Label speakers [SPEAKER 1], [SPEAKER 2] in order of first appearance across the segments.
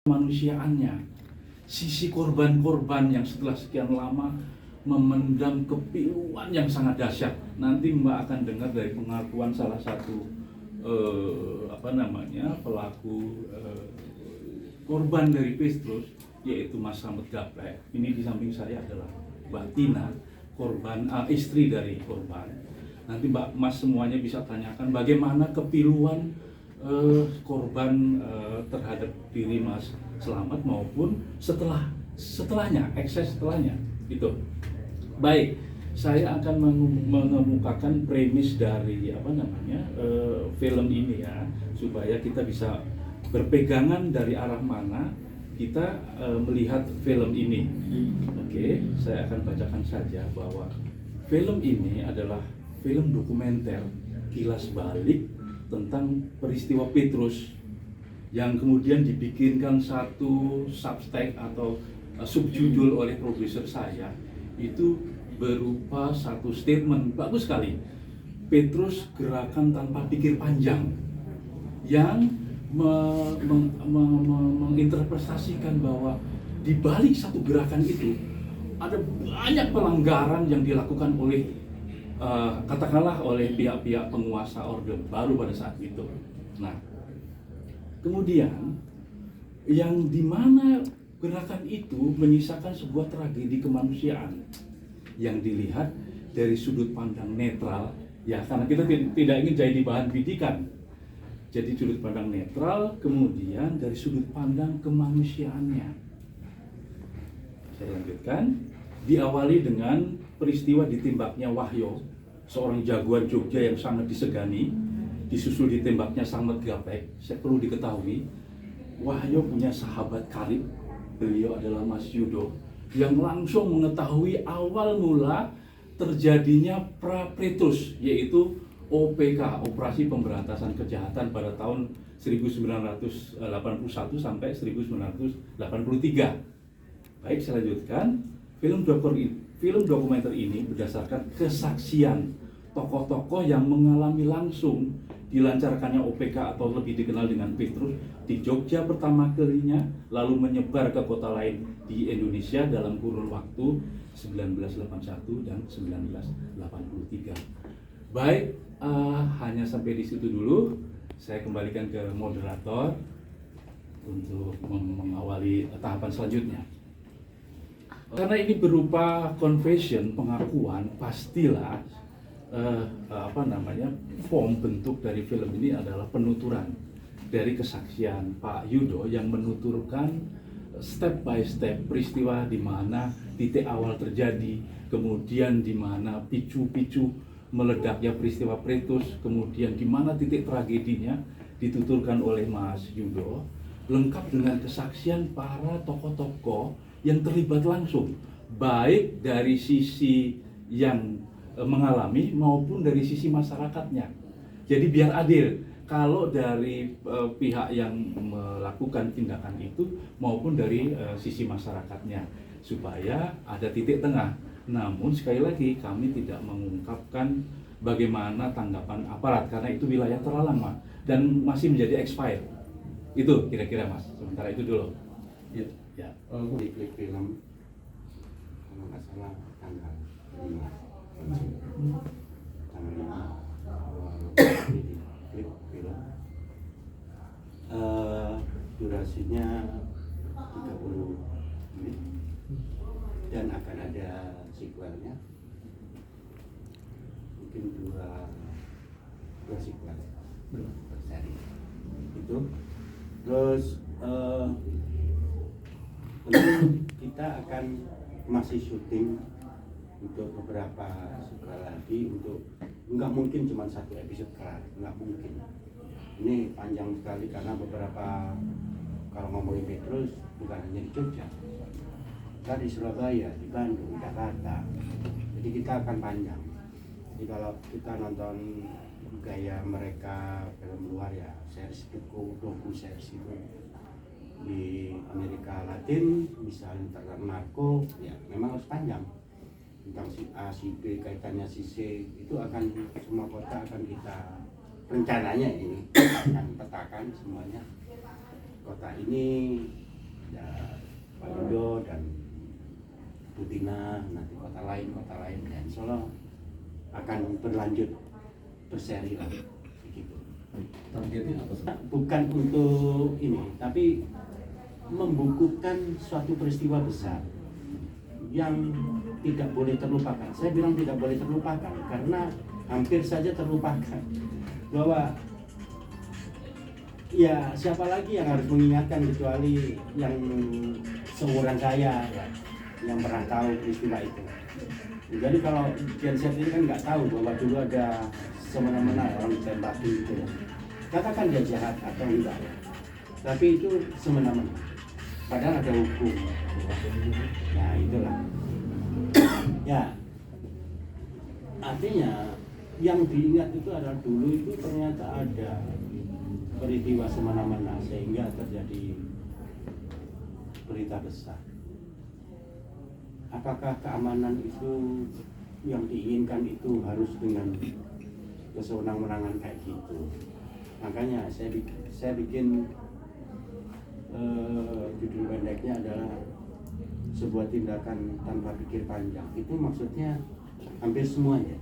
[SPEAKER 1] kemanusiaannya, sisi korban-korban yang setelah sekian lama memendam kepiluan yang sangat dahsyat. Nanti Mbak akan dengar dari pengakuan salah satu pelaku korban dari Petrus, yaitu Mas Slamet Gaplek. Ini di samping saya adalah Mbak Tina, korban istri dari korban. Nanti Mas semuanya bisa tanyakan bagaimana kepiluan korban terhadap diri Mas Slamet maupun setelahnya, ekses setelahnya itu. Baik, saya akan mengemukakan premis dari film ini ya, supaya kita bisa berpegangan dari arah mana kita melihat film ini. Oke, saya akan bacakan saja bahwa film ini adalah film dokumenter kilas balik tentang peristiwa Petrus yang kemudian dibikinkan satu subtext atau subjudul oleh produser saya, itu berupa satu statement bagus sekali, Petrus gerakan tanpa pikir panjang, yang menginterpretasikan bahwa di balik satu gerakan itu ada banyak pelanggaran yang dilakukan oleh katakanlah oleh pihak-pihak penguasa Orde Baru pada saat itu. Nah, kemudian yang dimana gerakan itu menyisakan sebuah tragedi kemanusiaan yang dilihat dari sudut pandang netral, ya, karena kita tidak ingin jadi bahan bidikan. Jadi sudut pandang netral, kemudian dari sudut pandang kemanusiaannya. Saya lanjutkan, diawali dengan peristiwa ditembaknya Wahyo, seorang jagoan Jogja yang sangat disegani, disusul ditembaknya Slamet Gaplek. Saya perlu diketahui, Wahyo punya sahabat karib, beliau adalah Mas Yudo, yang langsung mengetahui awal mula terjadinya Petrus, yaitu OPK, Operasi Pemberantasan Kejahatan pada tahun 1981 sampai 1983. Baik, saya lanjutkan. Film dokumenter ini berdasarkan kesaksian tokoh-tokoh yang mengalami langsung dilancarkannya OPK atau lebih dikenal dengan Petrus di Jogja pertama kalinya, lalu menyebar ke kota lain di Indonesia dalam kurun waktu 1981 dan 1983. Baik, hanya sampai di situ dulu. Saya kembalikan ke moderator untuk mengawali tahapan selanjutnya. Karena ini berupa confession, pengakuan, pastilah form bentuk dari film ini adalah penuturan dari kesaksian Pak Yudo yang menuturkan step by step peristiwa di mana titik awal terjadi, kemudian di mana picu-picu meledaknya peristiwa Petrus, kemudian di mana titik tragedinya dituturkan oleh Mas Yudo, lengkap dengan kesaksian para tokoh-tokoh yang terlibat langsung, baik dari sisi yang mengalami maupun dari sisi masyarakatnya. Jadi biar adil, kalau dari pihak yang melakukan tindakan itu maupun dari sisi masyarakatnya, supaya ada titik tengah. Namun sekali lagi kami tidak mengungkapkan bagaimana tanggapan aparat karena itu wilayah terlarang, Mas, dan masih menjadi expired. Itu kira-kira, Mas. Sementara itu dulu.
[SPEAKER 2] Ya.
[SPEAKER 1] Ya.
[SPEAKER 2] Di klik film kalau nggak salah tanggal 5 di klik film, durasinya 30 menit dan akan ada sequelnya, mungkin dua sequel per seri itu. Terus kita akan masih syuting untuk beberapa sequel lagi, untuk nggak mungkin cuma satu episode kelar, nggak mungkin. Ini panjang sekali karena beberapa, kalau ngomongin Petrus bukan hanya di Jogja, kita di Surabaya, di Bandung, Jakarta, jadi kita akan panjang. Jadi kalau kita nonton gaya mereka film luar ya, series doku series itu di Amerika Latin, misalnya tentang narko, ya memang harus panjang. Tentang si A, si B, kaitannya si C, itu akan semua kota akan kita rencananya ini akan petakan semuanya. Kota ini kota lain, dan insya Allah akan berlanjut berseri lah begitu.
[SPEAKER 3] Targetnya apa sih?
[SPEAKER 2] Bukan untuk ini, tapi membukukan suatu peristiwa besar yang tidak boleh terlupakan. Saya bilang tidak boleh terlupakan karena hampir saja terlupakan, bahwa ya siapa lagi yang harus mengingatkan kecuali yang seumuran saya ya, yang pernah tahu peristiwa itu. Jadi kalau Gen Z ini kan nggak tahu bahwa dulu ada semena-mena orang ditembaki gitu ya. Katakan dia jahat atau enggak ya, tapi itu semena-mena. Padahal ada hukum. Nah itulah. Ya, artinya yang diingat itu adalah dulu itu ternyata ada peristiwa semena-mena sehingga terjadi berita besar. Apakah keamanan itu yang diinginkan itu harus dengan kesewenang-wenangan kayak gitu? Makanya saya bikin judul pendeknya adalah sebuah tindakan tanpa pikir panjang. Itu maksudnya hampir semuanya,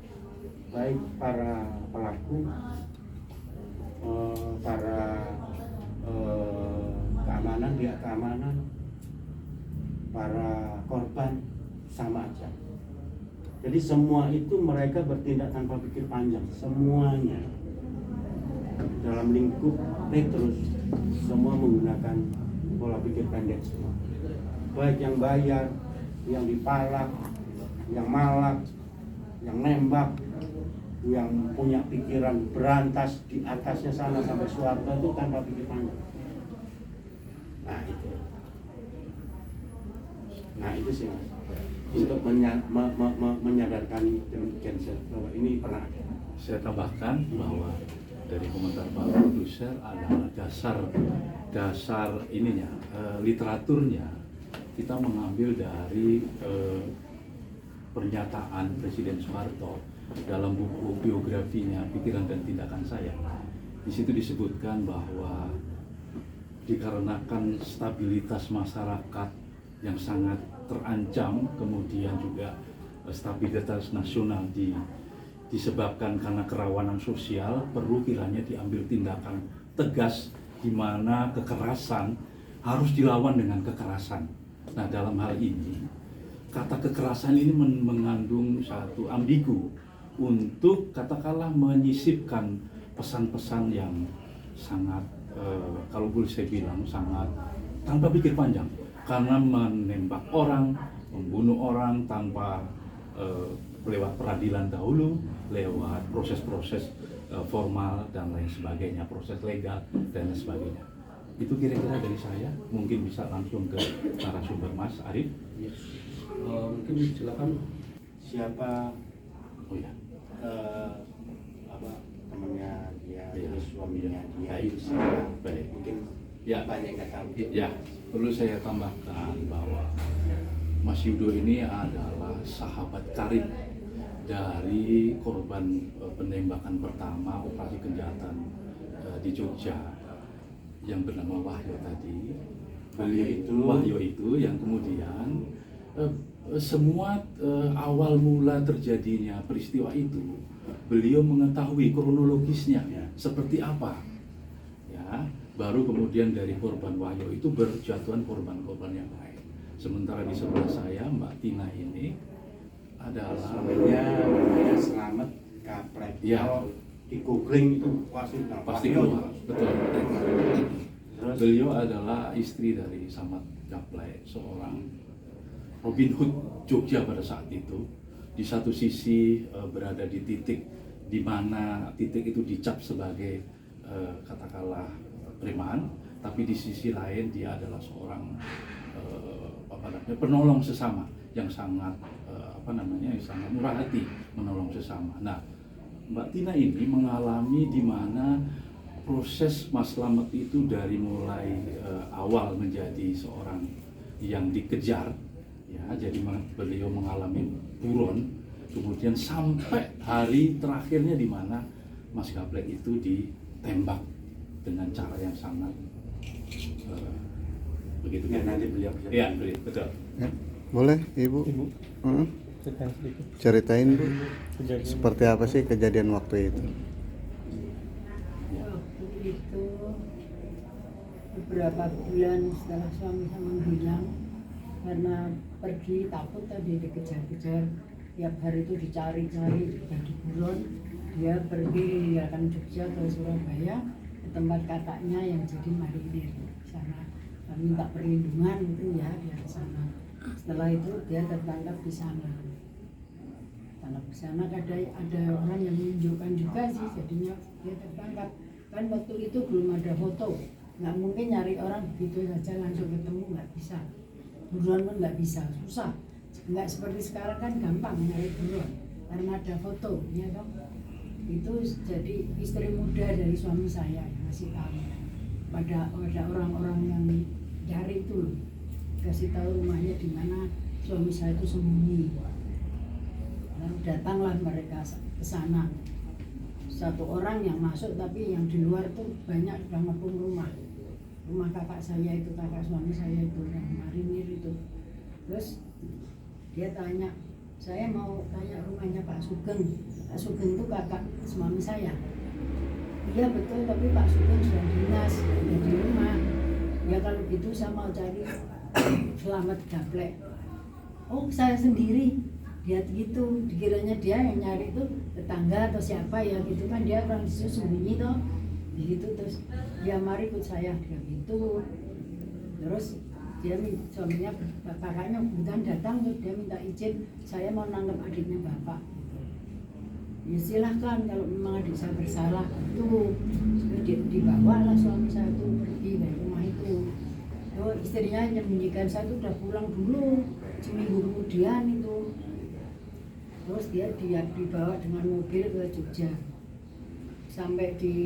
[SPEAKER 2] baik para pelaku, para keamanan, pihak keamanan, para korban, sama aja. Jadi semua itu mereka bertindak tanpa pikir panjang, semuanya dalam lingkup Petrus, semua menggunakan pola pikir pendek semua. Baik yang bayar, yang dipalak, yang malak, yang nembak, yang punya pikiran berantas di atasnya sana sampai Soeharto itu tanpa pikir panjang. Nah itu sih mas, untuk menyadarkan Gen Z bahwa ini pernah ada.
[SPEAKER 1] Saya tambahkan bahwa dari komentar Pak Produser adalah dasar ininya, literaturnya kita mengambil dari pernyataan Presiden Soeharto dalam buku biografinya Pikiran dan Tindakan Saya. Di situ disebutkan bahwa dikarenakan stabilitas masyarakat yang sangat terancam, kemudian juga stabilitas nasional disebabkan karena kerawanan sosial, perlu kiranya diambil tindakan tegas di mana kekerasan harus dilawan dengan kekerasan. Nah, dalam hal ini kata kekerasan ini mengandung satu ambigu untuk katakanlah menyisipkan pesan-pesan yang sangat kalau boleh saya bilang sangat tanpa pikir panjang, karena menembak orang, membunuh orang tanpa lewat peradilan dahulu, lewat proses-proses formal dan lain sebagainya, proses legal dan lain sebagainya. Itu kira-kira dari saya. Mungkin bisa langsung ke narasumber Mas Arif.
[SPEAKER 3] Yes. Mungkin silakan.
[SPEAKER 2] Siapa
[SPEAKER 1] Oh ya.
[SPEAKER 2] apa temannya dia,
[SPEAKER 1] Ya.
[SPEAKER 2] suaminya dia,
[SPEAKER 1] Baik.
[SPEAKER 2] itu siapa?
[SPEAKER 1] Baik.
[SPEAKER 2] Mungkin
[SPEAKER 1] Ya.
[SPEAKER 2] banyak yang nggak tahu.
[SPEAKER 1] Ya, perlu saya tambahkan bahwa Mas Yudo ini adalah sahabat karib dari korban penembakan pertama operasi kejahatan di Jogja yang bernama Wahyo tadi. Wahyo itu yang kemudian semua awal mula terjadinya peristiwa itu beliau mengetahui kronologisnya seperti apa. Ya, baru kemudian dari korban Wahyo itu berjatuhan korban-korban yang lain. Sementara di sebelah saya Mbak Tina ini adalah
[SPEAKER 2] namanya Selamat Gaplek.
[SPEAKER 1] Ya.
[SPEAKER 2] Kalau di googling itu
[SPEAKER 1] pasti keluar, betul. Beliau adalah istri dari Samad Gaplek, seorang Robin Hood Jogja pada saat itu. Di satu sisi berada di titik di mana titik itu dicap sebagai katakanlah preman, tapi di sisi lain dia adalah seorang penolong sesama yang sangat yang sangat murah hati menolong sesama. Nah, Mbak Tina ini mengalami di mana proses Mas Slamet itu dari mulai awal menjadi seorang yang dikejar, ya, jadi beliau mengalami buron, kemudian sampai hari terakhirnya di mana Mas Gaplek itu ditembak dengan cara yang sangat begitu.
[SPEAKER 2] Ya, nanti beliau bisa.
[SPEAKER 1] Ya, betul.
[SPEAKER 4] Ya, boleh Ibu. ceritain sedikit
[SPEAKER 5] Ceritain Bu,
[SPEAKER 4] kejadian.
[SPEAKER 5] seperti apa sih kejadian waktu itu?
[SPEAKER 6] Waktu itu beberapa bulan setelah suami saya menghilang karena pergi takut tadi dikejar-kejar, tiap hari itu dicari-cari jadi buron. Dia pergi meninggalkan Jogja ke Surabaya ke tempat kakaknya yang jadi marinir di sana. Kami minta perlindungan itu ya dia ke sana. Setelah itu dia tertangkap di sana. Karena di sana ada orang yang menunjukkan juga sih, jadinya dia tertangkap. Kan waktu itu belum ada foto, nggak mungkin nyari orang begitu saja langsung ketemu, nggak bisa. Buruan pun nggak bisa, susah. Nggak seperti sekarang kan gampang nyari buruan karena ada foto, ya dong. Itu jadi istri muda dari suami saya yang ngasih tahu pada orang-orang yang cari itu loh, kasih tahu rumahnya di mana suami saya itu sembunyi. Lalu datanglah mereka ke sana. Satu orang yang masuk, tapi yang di luar tuh banyak sudah ngepung rumah kakak saya itu, kakak suami saya itu yang marinir itu. Terus dia tanya, saya mau tanya rumahnya Pak Sugeng. Pak Sugeng itu kakak suami saya. Iya betul, tapi Pak Sugeng sudah dinas, sudah di rumah. Ya kalau gitu saya mau cari Selamat Gaplek. Oh saya sendiri. Dia gitu, dikiranya dia yang nyari itu tetangga atau siapa ya gitu kan, dia orang disitu sembunyi toh gitu. Terus dia mari ikut saya, dia gitu. Terus dia suaminya kakaknya kebetulan datang, terus dia minta izin, saya mau nangkep adiknya bapak gitu. Ya silahkan kalau memang adik saya bersalah gitu. Dibawa lah suami saya itu pergi dari rumah itu. Oh, istrinya yang menyembunyikan saya itu udah pulang dulu seminggu kemudian itu. Terus dia dibawa dengan mobil ke Jogja sampai di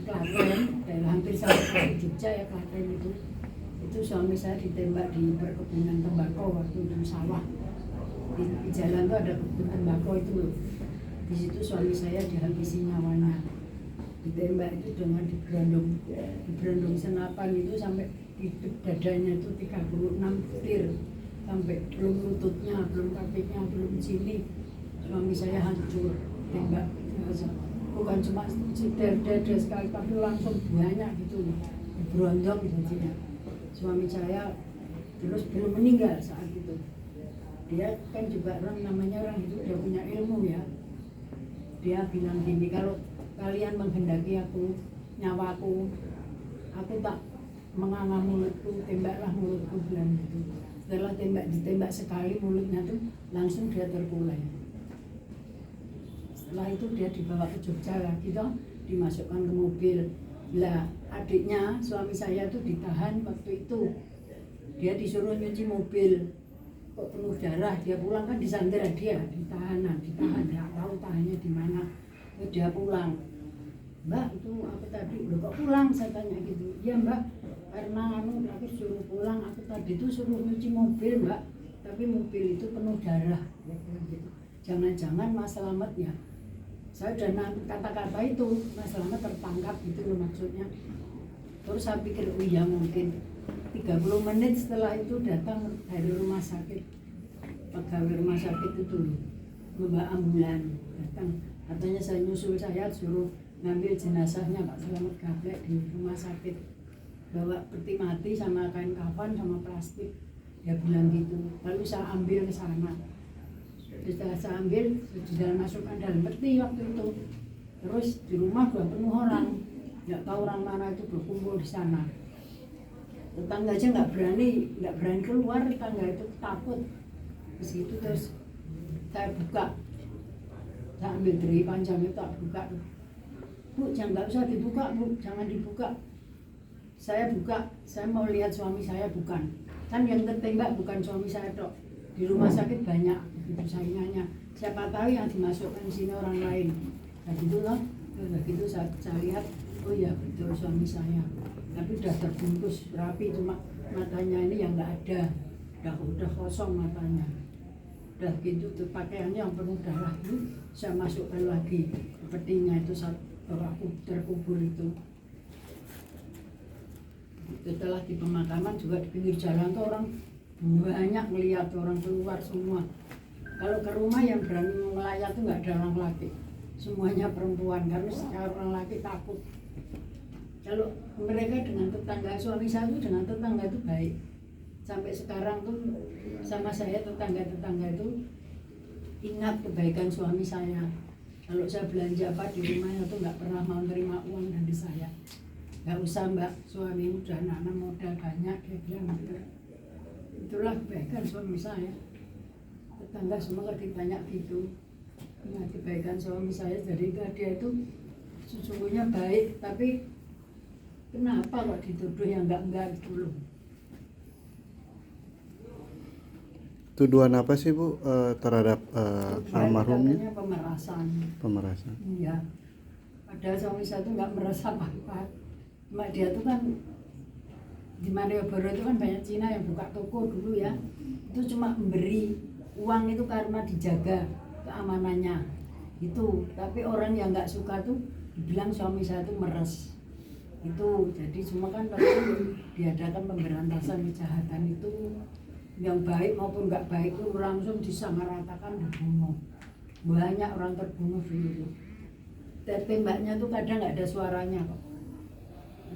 [SPEAKER 6] Klaten, daerah hampir sampai Jogja ya Klaten itu suami saya ditembak di perkebunan tembakau waktu itu sawah di jalan tuh ada kebun tembakau itu loh. Di situ suami saya dihabisi nyawanya, ditembak itu dengan diberondong senapan itu sampai di dadanya itu 36 butir. Sampai belum lututnya, belum kakinya, belum sini suami saya hancur tembak. Bukan cuma dada sekali, tapi langsung banyak gitu, berondong jadinya. Suami saya terus belum meninggal saat itu. Dia kan juga namanya orang itu udah punya ilmu ya. Dia bilang gini, kalau kalian menghendaki aku, nyawaku, aku tak menganga mulutku, tembaklah mulutku, bilang gitu. Setelah ditembak sekali mulutnya tuh langsung dia terkulai. Setelah itu dia dibawa ke Jogja lagi toh, dimasukkan ke mobil. Lah adiknya suami saya tuh ditahan waktu itu. Dia disuruh nyuci mobil. Kok penuh darah, dia pulang kan di Sandera, dia ditahan, nggak tahu tahannya di mana. Terus dia pulang. Mbak itu apa tadi? Loh kok pulang? Saya tanya gitu. Iya Mbak, karena aku suruh pulang, aku tadi itu suruh nyuci mobil Mbak, tapi mobil itu penuh darah ya, gitu. Jangan-jangan Mas Slamet ya, saya udah kata-kata itu Mas Slamet tertangkap gitu loh maksudnya. Terus saya pikir oh iya mungkin. 30 menit setelah itu datang dari rumah sakit, pegawai rumah sakit itu loh, membawa ambulan datang, katanya saya nyusul, saya suruh ngambil jenazahnya Pak Selamat Gaplek di rumah sakit, bawa peti mati sama kain kafan sama plastik, dia bilang gitu. Lalu saya ambil ke sana, setelah saya ambil sudah masukkan dalam peti waktu itu. Terus di rumah udah penuh orang, nggak tahu orang mana itu berkumpul di sana. Tetangga aja nggak berani keluar, tetangga itu takut. Terus itu terus saya buka, saya ambil dari panjang itu tak buka. Bu, jangan, nggak usah dibuka Bu, jangan dibuka. Saya buka, saya mau lihat suami saya bukan. Kan yang tertembak bukan suami saya dok. Di rumah sakit banyak itu saingannya. Siapa tahu yang dimasukkan di sini orang lain. Nah gitu loh. Begitu saya lihat, oh ya betul suami saya. Tapi udah terbungkus rapi, cuma matanya ini yang nggak ada. Udah kosong matanya. Udah gitu tuh pakaiannya yang penuh darah itu saya masukkan lagi ke petinya itu saat terkubur itu. Setelah di pemakaman juga di pinggir jalan tuh orang banyak melihat, orang keluar semua. Kalau ke rumah yang berani melayat tuh nggak ada orang laki, semuanya perempuan karena sekarang orang laki takut. Kalau mereka dengan tetangga, suami saya tuh dengan tetangga itu baik. Sampai sekarang tuh sama saya tetangga-tetangga itu ingat kebaikan suami saya. Kalau saya belanja apa di rumahnya tuh nggak pernah mau terima uang dari saya. Nggak usah mbak, suami udah anak-anak modal banyak, dia bilang gitu. Itulah kebaikan suami saya. Tetangga semua kalau ditanya gitu, ingat kebaikan suami saya. Jadi dia itu sesungguhnya baik, tapi kenapa kok dituduh yang enggak gitu loh.
[SPEAKER 5] Tuduhan apa sih Bu terhadap almarhumnya?
[SPEAKER 6] Katanya pemerasan.
[SPEAKER 5] Pemerasan.
[SPEAKER 6] Iya. Padahal suami saya tuh nggak merasa apa-apa. Cuma dia tuh kan di Malioboro itu kan banyak Cina yang buka toko dulu ya. Itu cuma memberi uang itu karena dijaga keamanannya. Itu. Tapi orang yang nggak suka tuh dibilang suami saya tuh meres. Itu. Jadi semua kan waktu diadakan pemberantasan kejahatan itu, yang baik maupun nggak baik itu langsung disamaratakan, dibunuh. Banyak orang terbunuh dulu. Dan tembaknya tuh kadang nggak ada suaranya kok.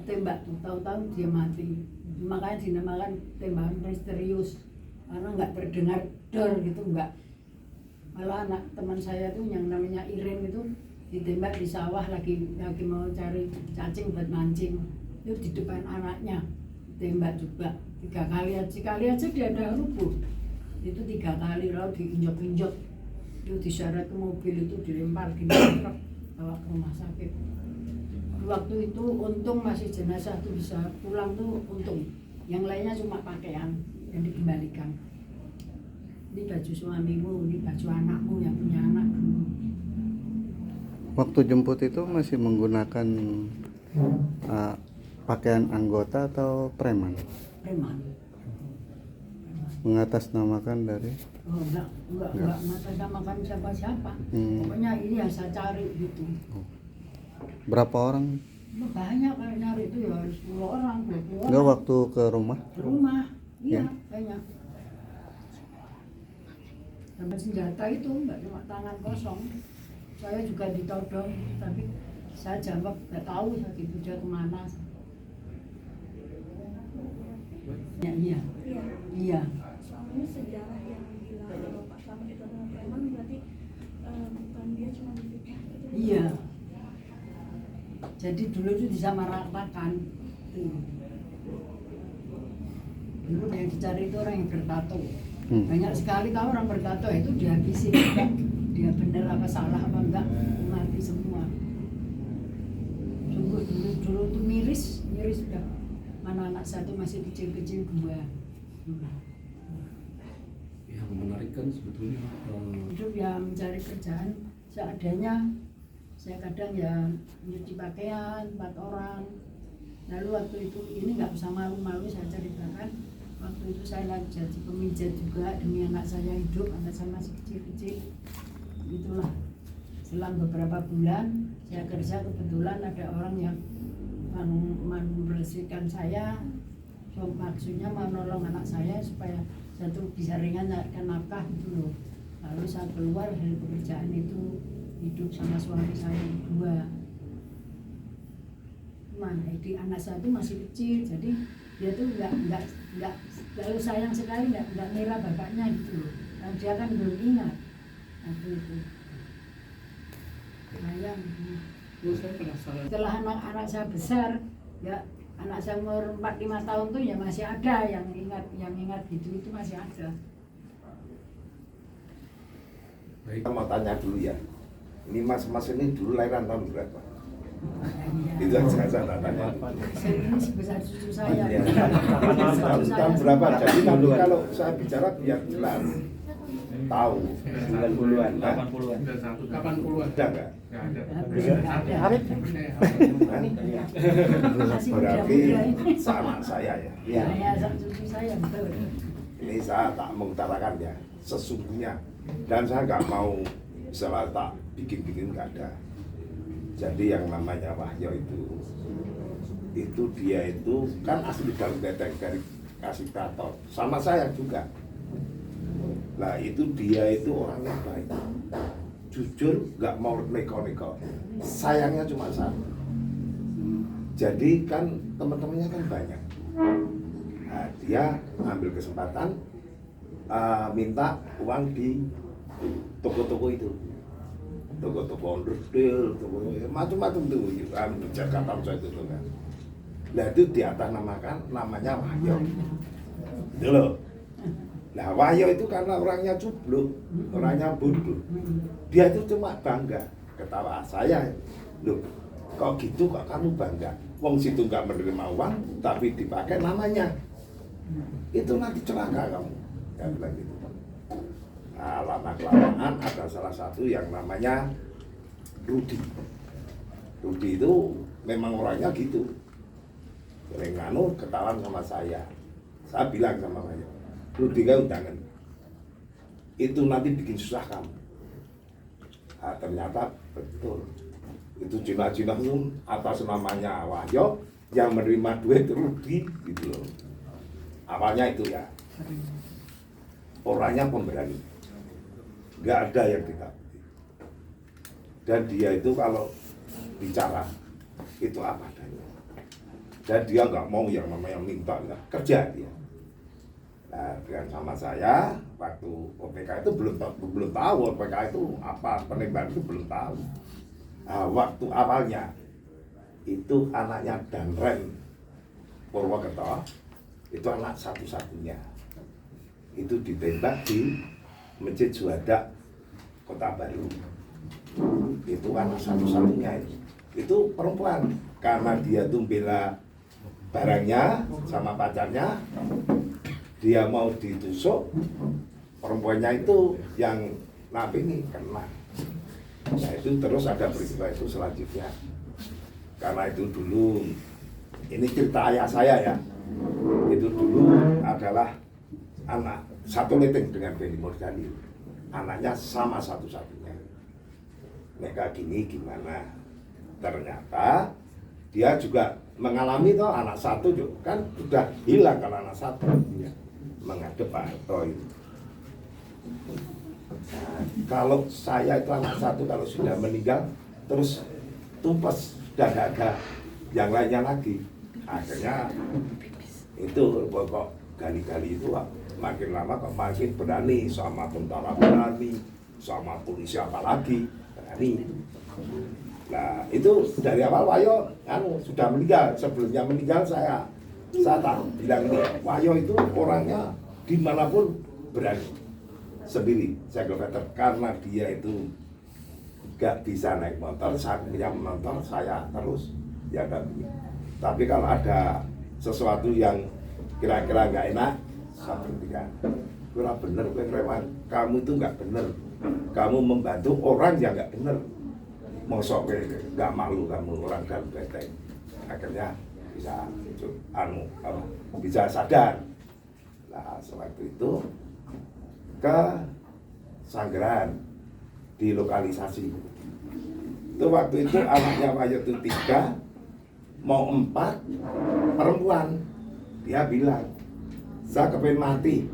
[SPEAKER 6] Tembak tuh tahu-tahu dia mati. Makanya dinamakan tembakan misterius karena nggak terdengar dor gitu, nggak. Malah anak teman saya tuh yang namanya Iren itu ditembak di sawah lagi mau cari cacing buat mancing. Itu di depan anaknya tembak juga 3 kali aja, sekali aja dia ada rubuh. Itu 3 kali lalu diinjak-injak, itu diseret ke mobil, itu dilempar di truk bawa ke rumah sakit. Waktu itu untung masih jenazah tuh bisa pulang tuh untung, yang lainnya cuma pakaian yang dikembalikan. Ini baju suamimu, ini baju anakmu yang punya anak dulu.
[SPEAKER 5] Waktu jemput itu masih menggunakan pakaian anggota atau preman?
[SPEAKER 6] Preman.
[SPEAKER 5] Mengatasnamakan dari?
[SPEAKER 6] Oh, enggak mengatasnamakan siapa-siapa. Pokoknya ini yang saya cari gitu.
[SPEAKER 5] Berapa orang?
[SPEAKER 6] Banyak kalau nyari itu ya 10 orang, 20 orang.
[SPEAKER 5] Enggak waktu ke rumah?
[SPEAKER 6] Ke rumah, iya
[SPEAKER 5] Ya.
[SPEAKER 6] banyak. Sampai senjata itu enggak cuma tangan kosong. Saya juga ditodong, tapi saya jawab nggak tahu saat itu dia kemana. Ya, iya. Iya.
[SPEAKER 4] Soalnya sejarah yang bilang kalau Pak Slamet itu adalah preman berarti bukan dia cuma dipikir itu.
[SPEAKER 6] Iya. Jadi dulu itu disamaratakan. Dulu yang dicari itu orang yang bertato. Banyak sekali tahu orang bertato itu dihabisi juga. Dia benar apa salah apa enggak, mati semua. Sungguh dulu tuh miris udah. Mana anak satu masih kecil-kecil 2.
[SPEAKER 3] Yang menarik kan sebetulnya
[SPEAKER 6] Hidup ya mencari kerjaan seadanya. Saya kadang ya nyuci pakaian 4 orang. Lalu waktu itu ini nggak usah malu-malu saya ceritakan. Waktu itu saya lagi jadi pemijat juga demi anak saya hidup, anak saya masih kecil-kecil. Itulah. Selang beberapa bulan saya kerja, kebetulan ada orang yang membersihkan saya. So, maksudnya mau nolong anak saya supaya satu bisa ringan nyarikan nafkah gitu loh. Lalu saya keluar dari pekerjaan itu, hidup sama suami saya berdua. Jadi anak saya itu masih kecil, jadi dia tuh nggak lalu sayang sekali nggak ngira bapaknya gitu loh. Dan dia kan belum ingat waktu itu. Sayang.
[SPEAKER 3] saya penasaran.
[SPEAKER 6] Setelah anak-anak saya besar, ya anak saya umur 4-5 tahun tuh ya masih ada yang ingat gitu, itu masih ada.
[SPEAKER 3] Baik.
[SPEAKER 7] Kita mau tanya dulu ya, ini mas ini dulu lahiran tahun berapa? Itu
[SPEAKER 6] Ya,
[SPEAKER 7] yang saya tanya.
[SPEAKER 6] ini sebesar cucu saya.
[SPEAKER 7] Ya.
[SPEAKER 6] Cucu saya
[SPEAKER 7] Tahun berapa? Jadi nanti kalau saya bicara biar jelas, tahu.
[SPEAKER 2] 90-an.
[SPEAKER 7] 80-an.
[SPEAKER 3] 80-an.
[SPEAKER 7] Ada nggak?
[SPEAKER 6] Masih
[SPEAKER 7] Berarti
[SPEAKER 6] muda-muda ini.
[SPEAKER 7] sama saya ya.
[SPEAKER 6] Saya cucu saya betul.
[SPEAKER 7] Ini saya tak mengutarakan ya, sesungguhnya. Dan saya nggak mau salah tak bikin-bikin, nggak ada. Jadi yang namanya Wahyo itu dia itu kan asli daun teteng dari kasih Kraton, sama saya juga. Nah itu dia itu orangnya baik, jujur, nggak mau neko-neko. Sayangnya cuma satu. Jadi kan teman-temannya kan banyak. Nah, dia ambil kesempatan minta uang di toko-toko itu, toko-toko onderdil, toko macam-macam tuh, kan Jakarta saya itu kan. Nah itu di atas namanya Wahyo, itu loh. Nah Wahyo itu karena orangnya cubluk, orangnya bodoh, dia itu cuma bangga, ketawa saya, loh kok gitu kok kamu bangga, wong situ nggak menerima uang tapi dipakai namanya, itu nanti celaka kamu, ya bilang gitu. Nah lama-kelamaan ada salah satu yang namanya Rudi. Rudi itu memang orangnya gitu, sering nganu ketahuan sama saya bilang sama Wahyo, Rudi kan undangan, itu nanti bikin susah kamu. Nah, ternyata betul, itu Cina-Cina itu atas namanya Wahyo yang menerima duit Rudi gitu loh. Awalnya itu ya, orangnya pemberani, nggak ada yang ditakuti, dan dia itu kalau bicara itu apa adanya, dan dia nggak mau yang namanya minta, kerja dia. Nah, dengan sama saya waktu OPK itu belum tahu OPK itu apa, penembakan itu belum tahu. Nah, waktu awalnya itu anaknya Danren Purwokerto, itu anak satu-satunya, itu ditembak di Masjid Juanda Kota Baru. Itu anak satu-satunya itu perempuan, karena dia tuh bela barangnya sama pacarnya, dia mau ditusuk, perempuannya itu yang ini kena. Nah itu terus ada peristiwa itu selanjutnya, karena itu dulu, ini cerita ayah saya ya, itu dulu adalah anak satu meeting dengan Benny Murdani, anaknya sama satu-satunya. Mereka gini gimana, ternyata dia juga mengalami toh anak satu juga kan sudah hilang kalau anak satu ya, menghadap Pak Harto itu. Nah, kalau saya itu anak satu kalau sudah meninggal terus tumpes, sudah nggak ada yang lainnya lagi, akhirnya itu pokok gali-gali itu makin lama kok makin berani, sama tentara berani, sama polisi apalagi berani. Nah itu dari awal Wahyo sudah meninggal, sebelumnya meninggal saya tak bilang ini, Wahyo itu orangnya dimanapun berani sendiri, single fighter, karena dia itu gak bisa naik motor, saat punya motor saya terus ya kan. Tapi kalau ada sesuatu yang kira-kira gak enak, saya berhentikan. Kurang bener, kamu itu gak bener, kamu membantu orang yang gak bener. Mosok gak malu kamu orang dalam beteng. Akhirnya bisa bisa sadar. Nah sewaktu itu ke Sanggeran dilokalisasi. Itu waktu itu anaknya Wahyo itu 3 mau 4 perempuan. Dia bilang, saya kepengen mati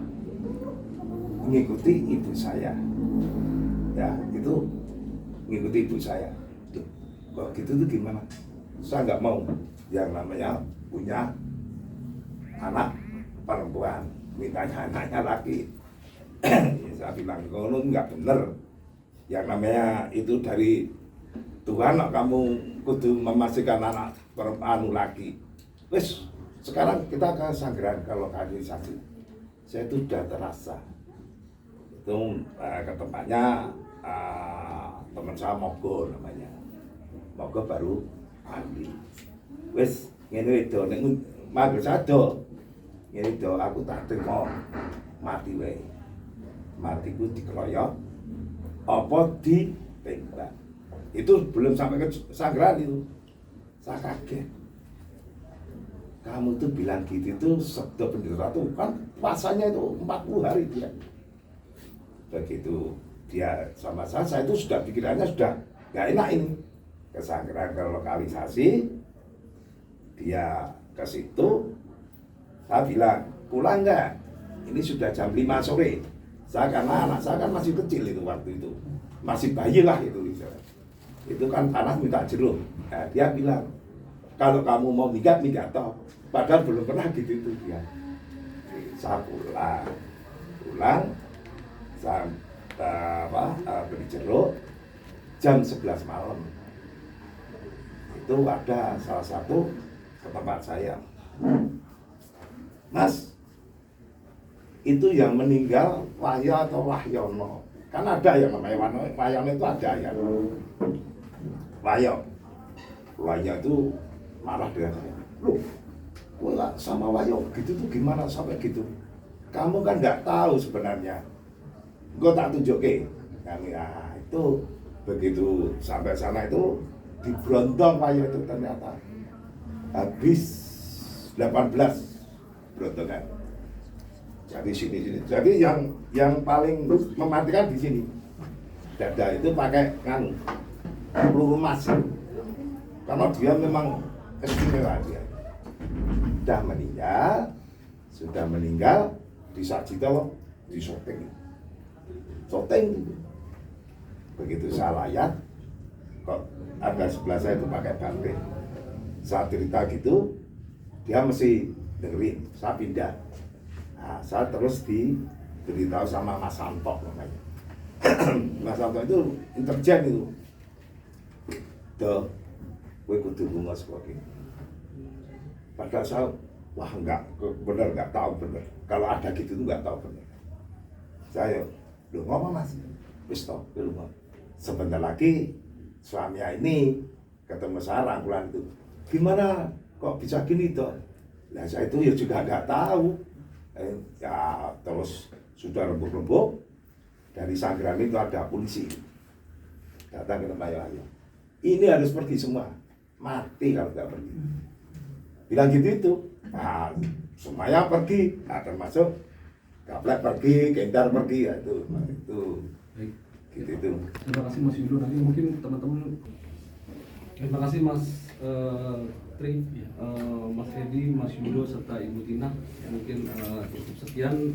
[SPEAKER 7] mengikuti ibu saya. Ya itu mengikuti ibu saya. Tuh, kok gitu tuh gimana? Saya nggak mau yang namanya punya anak perempuan, mintanya anaknya laki. Saya bilang, kalau nggak bener, yang namanya itu dari Tuhan, kamu kudu memastikan anak perempuan laki. Wes, sekarang kita ke Sanggeran ke lokalisasi. Saya itu sudah terasa. Itu ke tempatnya teman saya Mogo namanya. Mogo baru mandi. Wes, ngene itu nek mager sado. Ngene itu aku tak terima mati wae. Matiku dikeroyok apa ditembak. Itu belum sampai ke Sanggeran itu. Saya kaget. Kamu tuh bilang gitu itu sabda pendeta tuh kan puasanya itu 40 hari dia. Begitu dia sama saya itu sudah pikirannya sudah gak enak ini. Ke Sanggeran ke lokalisasi, dia ke situ, saya bilang pulang nggak? Ini sudah jam 5 sore. Saya karena anak saya kan masih kecil itu waktu itu, masih bayi lah itu. Itu kan panas minta jeruk. Nah, dia bilang, kalau kamu mau minggat toh. Padahal belum pernah gitu itu dia. Saya pulang, saya beli jeruk jam 11 malam. Itu ada salah satu ke tempat saya. Mas, itu yang meninggal Wahyo atau Wahyono? Kan ada yang namanya Wahyono itu ada ya. Wahyo itu marah dengan saya. Loh, gue gak sama Wahyo gitu tuh gimana sampai gitu? Kamu kan nggak tahu sebenarnya. Gue tak tunjukin. Nah, itu begitu sampai sana itu di Brontong Wahyo itu ternyata habis 18 berontongan. Jadi sini. Jadi yang paling mematikan di sini. Dada itu pakai peluru emas. Karena dia memang istimewa dia. Sudah meninggal disaji tolong disyuting. Begitu saya layat, kok ada sebelah saya itu pakai batik. Saat cerita gitu, dia mesti dengerin, saya pindah. Nah, saya terus diberitahu sama Mas Santo namanya. Mas Santo itu intelijen itu. Tuh, gue kudu bunga seperti ini. Padahal saya, wah bener nggak tahu bener. Kalau ada gitu tuh nggak tahu bener. Saya, lu ngomong Mas, wis toh, lu ngomong. Sebentar lagi suaminya ini ketemu saya rangkulan itu. Gimana kok bisa gini toh? Nah saya itu ya juga nggak tahu. Ya terus sudah rembuk-rembuk dari sanggaran itu ada polisi datang ke tempat Wahyo. Ini harus pergi semua, mati kalau nggak pergi. Bilang gitu itu. Nah, semuanya pergi, nah, termasuk Gaplek pergi, Kendar pergi, ya itu.
[SPEAKER 3] Baik.
[SPEAKER 7] Gitu itu.
[SPEAKER 3] Terima kasih Mas Yudo. Nanti mungkin teman-teman. Terima kasih Mas Tri, Mas Edi, Mas Yudo serta Ibu Tina. Mungkin cukup sekian.